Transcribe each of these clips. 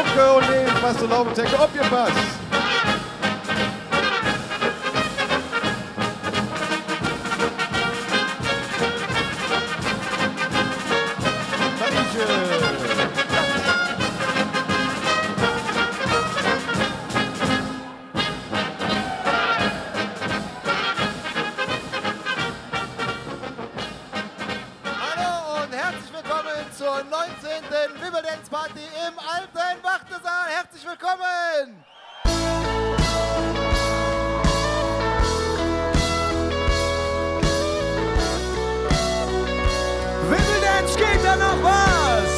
Mucke und Leben, Pastor Laubentecker, aufgepasst! Zur 19. Wibbledance Party im alten Wartesaal. Herzlich willkommen! Wibbledance, geht da noch was?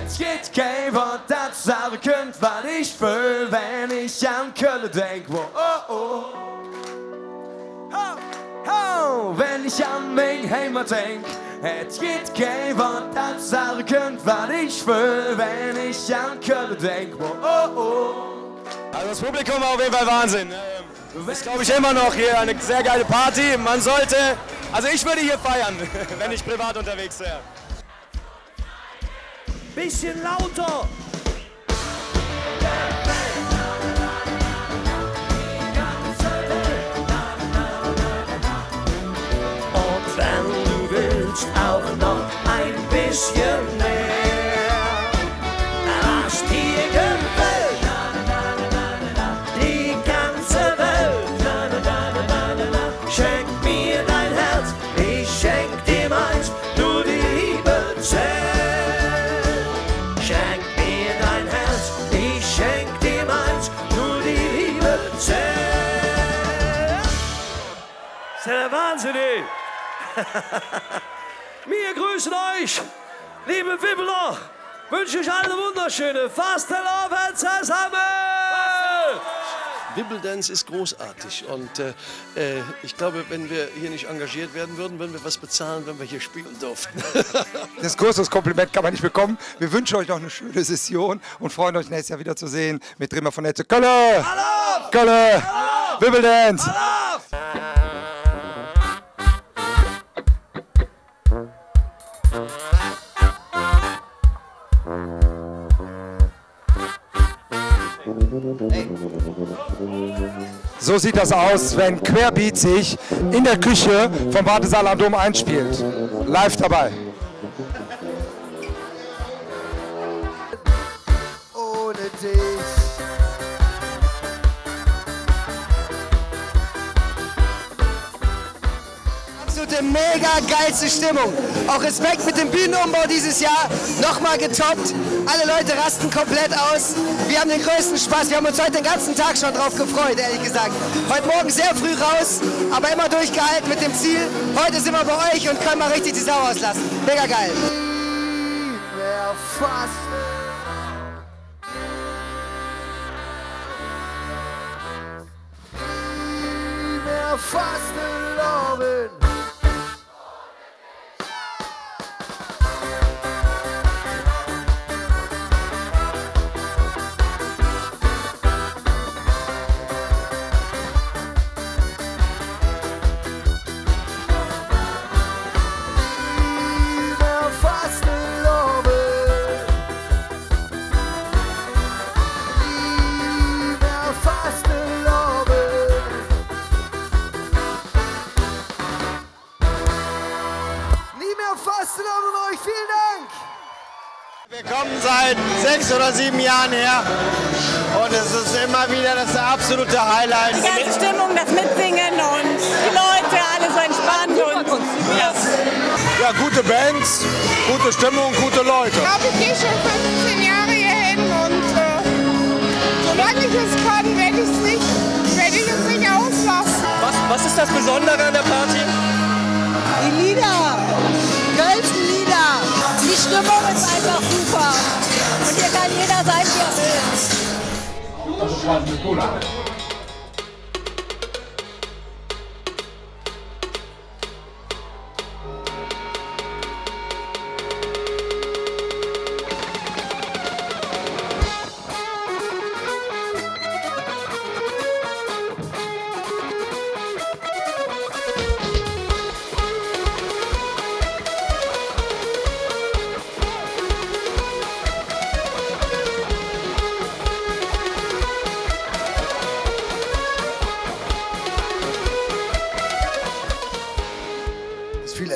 Es geht kein Wort, das sagen könnt, was ich will, wenn ich an Köln denk. Oh, oh. Oh, wenn ich an mein Heimat denk. Es gibt kein Wort, das sagen könnt, was ich will, wenn ich an Köln denk. Oh, oh. Also das Publikum war auf jeden Fall Wahnsinn. Ist, glaube ich, immer noch hier eine sehr geile Party. Man sollte, also ich würde hier feiern, wenn ich privat unterwegs wäre. Bisschen lauter! Auch noch ein bisschen mehr, was dir gefällt, die ganze Welt. Schenk mir dein Herz, ich schenk dir meins, nur die Liebe zählt. Schenk mir dein Herz, ich schenk dir meins, nur die Liebe zählt. Ist ja der Wahnsinn, ey. Wir grüßen euch, liebe Wibbler, wünsche euch eine wunderschöne Fastelovend zusammen! Wibbledance ist großartig und ich glaube, wenn wir hier nicht engagiert werden würden, würden wir was bezahlen, wenn wir hier spielen durften. Das größte Kompliment kann man nicht bekommen. Wir wünschen euch noch eine schöne Session und freuen euch nächstes Jahr wieder zu sehen mit Rimmer von Netze. Kölle! Kölle! Wibbledance! So sieht das aus, wenn Querbeat sich in der Küche vom Wartesaal am Dom einspielt. Live dabei. Ohne dich. Absolute mega geilste Stimmung. Auch Respekt mit dem Bühnenumbau dieses Jahr. Nochmal getoppt. Alle Leute rasten komplett aus. Wir haben den größten Spaß. Wir haben uns heute den ganzen Tag schon drauf gefreut, ehrlich gesagt. Heute Morgen sehr früh raus, aber immer durchgehalten mit dem Ziel. Heute sind wir bei euch und können mal richtig die Sau auslassen. Mega geil. Wer fast Fastelovend. Wir kommen seit 6 oder 7 Jahren her und es ist immer wieder das absolute Highlight. Die ganze Stimmung, das Mitsingen und die Leute, alle so entspannt und ja, gute Bands, gute Stimmung, gute Leute. Ich glaube, ich gehe schon 15 Jahre hier hin und solange ich es kann, werde ich es nicht auslassen. Was ist das Besondere an der Party? die Lieder, die geilsten Lieder. Die Stimmung ist einfach super. Und hier kann jeder sein, wie er will. Das ist quasi eine Cola.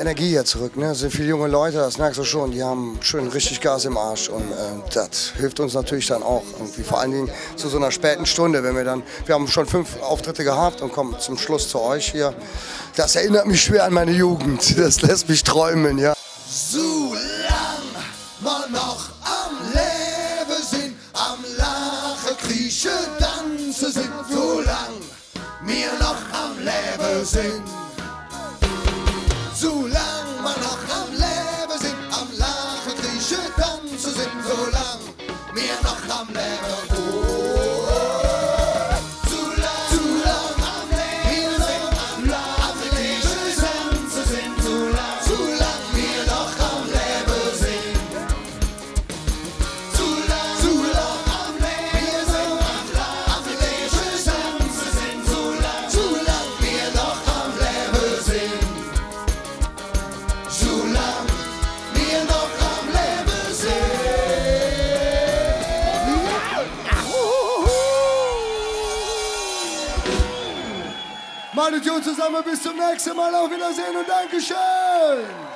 Energie hier zurück. Ne? Es sind viele junge Leute, das merkst du schon, die haben schön richtig Gas im Arsch und das hilft uns natürlich dann auch irgendwie, vor allen Dingen zu so einer späten Stunde, wenn wir haben schon 5 Auftritte gehabt und kommen zum Schluss zu euch hier. Das erinnert mich schwer an meine Jugend, das lässt mich träumen, ja. Solang wir noch am Leben sind, am Lachen, Kriechen, Tanzen sind, solang wir noch am Leben sind. Solang wir noch am Leben sind, am Lachen, Kriechen, Tanzen sind, solang wir noch am Leben sind. Meine Jungs zusammen, bis zum nächsten Mal, auf Wiedersehen und Dankeschön!